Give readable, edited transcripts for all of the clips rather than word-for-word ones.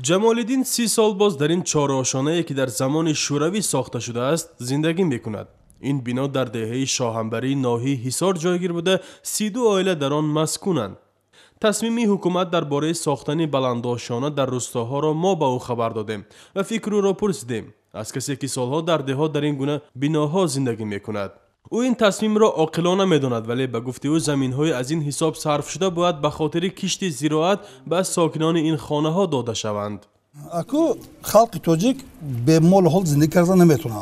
جمالدین 30 سال باز در این چهارآشانه‌ای که در زمان شوروی ساخته شده است زندگی می‌کند. این بنا در دهه شاهنبری ناحیه حصار جایگیر بوده 32 عائله در آن مسکونند. تصمیم حکومت درباره ساختن بلندآشانه در روستاها را ما به او خبر دادیم و فکر او را پرسیدیم از کسی که سالها در دهات در این گونه بناها زندگی می‌کند. او این تصمیم را عاقلانه می‌داند، ولی به گفته او زمین‌های از این حساب صرف شده باید به خاطر کشت زراعت به ساکنان این خانه‌ها داده شوند. اكو خلق توجیک به مال حال زندگی کردن نمیتونه.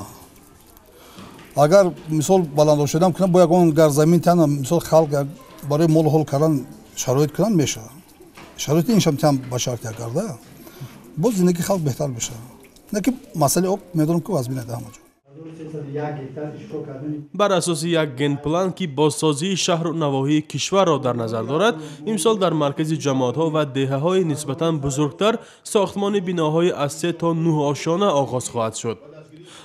اگر مثال بلند شدم کنم باید اون گر زمین تن مثال خلق برای مال حال کردن شرایط کنن میشه. شرایط اینش هم تام بشار کرده. با زندگی خلق بهتر بشه. نه که مسئله آب میدونم که از بین ده همه. بر اساس یک گن پلان که بازسازی شهر و نواحی کشور را در نظر دارد، امسال در مرکز جماعت‌ها و دهه‌های نسبتاً بزرگتر ساختمان بناهای از 3 تا 9 آشانه آغاز خواهد شد.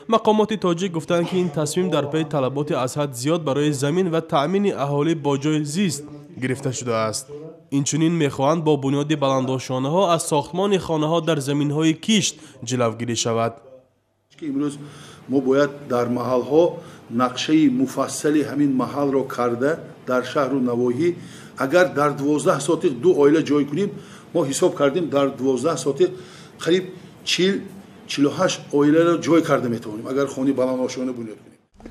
مقامات تاجیک گفتند که این تصمیم در پی طلبات از حد زیاد برای زمین و تأمین اهالی با جای زیست گرفته شده است. اینچنین می‌خواهند با بنیاد بلندآشانه‌ها از ساختمان خانه‌ها در زمین‌های کشت جلوگیری شود. امروز ما باید در محل‌ها نقشه مفصلی همین محل را کرده در شهر و نواحی اگر در 12 ساعت 2 عائله جای کنیم ما حساب کردیم در 12 ساعت قریب 48 عائله را جای کرده میتوانیم اگر خانه بلندآشانه بنیاد کنیم.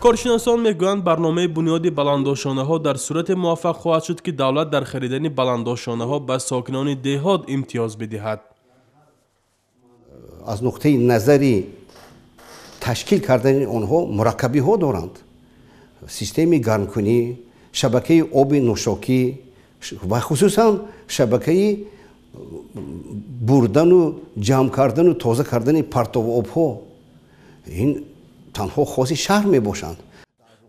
کارشناسان میگویند برنامه بنیاد بلندآشانه‌ها در صورت موفق خواهد شد که دولت در خریدن بلندآشانه‌ها به ساکنان دهات امتیاز بدهد. از نقطه نظری تشکیل کردن آنها مرکبی ها دارند. سیستم گرمکنی، شبکه آب نوشاکی و خصوصا شبکه بردن و جمع کردن و تازه کردن پرتو آب ها این تنها خاص شهر می باشند.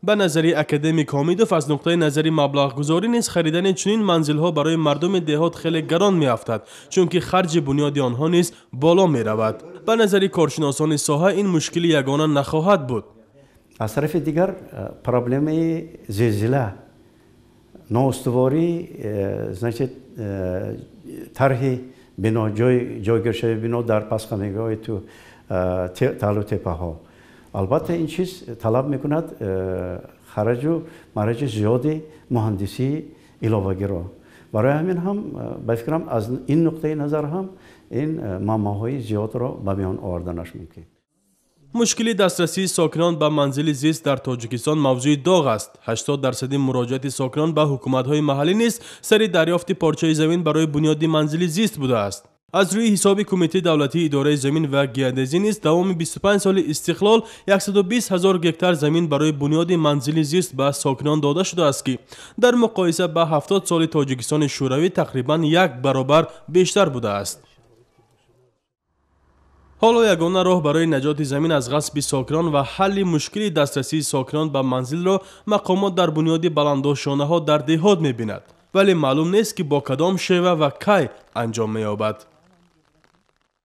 به نظری اکادمیک حامیدوف از نقطه نظری مبلغ گذاری نیز خریدن چنین منزل ها برای مردم دهات خیلی گران می افتد چون که خرج بنیاد آنها نیز بالا می رود. به نظری کارشناسان ساحه این مشکل یگانه نخواهد بود. از طرف دیگر پرابلم زلزله نااستواری طرح بنا جایگیر شده بنا در پسخانگاه تو تل و تپه ها البته این چیز طلب میکند خرج و مرج زیاد مهندسی علاوه را. برای همین هم به فکرم از این نقطه نظر هم این معماهای زیاد را به میان آوردنش ممکن. مشکل دسترسی ساکنان به منزل زیست در تاجیکستان موضوع داغ است. 80% مراجعات ساکنان به حکومت‌های محلی نیز سر دریافت پارچه زمین برای بنیاد منزل زیست بوده است. از روی حساب کمیته دولتی اداره زمین و گیاه‌دزی نیز دوام 25 سال استقلال 120,000 گکتار زمین برای بنیاد منزل زیست به ساکنان داده شده است که در مقایسه با 70 سال تاجیکستان شوروی تقریباً 1 برابر بیشتر بوده است. حالا یگانه راه برای نجات زمین از غصب ساکنان و حل مشکل دسترسی ساکنان به منزل را مقامات در بنیاد بلندآشانه‌ها در دهات می‌بیند، ولی معلوم نیست که با کدام شیوه و کی انجام می‌یابد.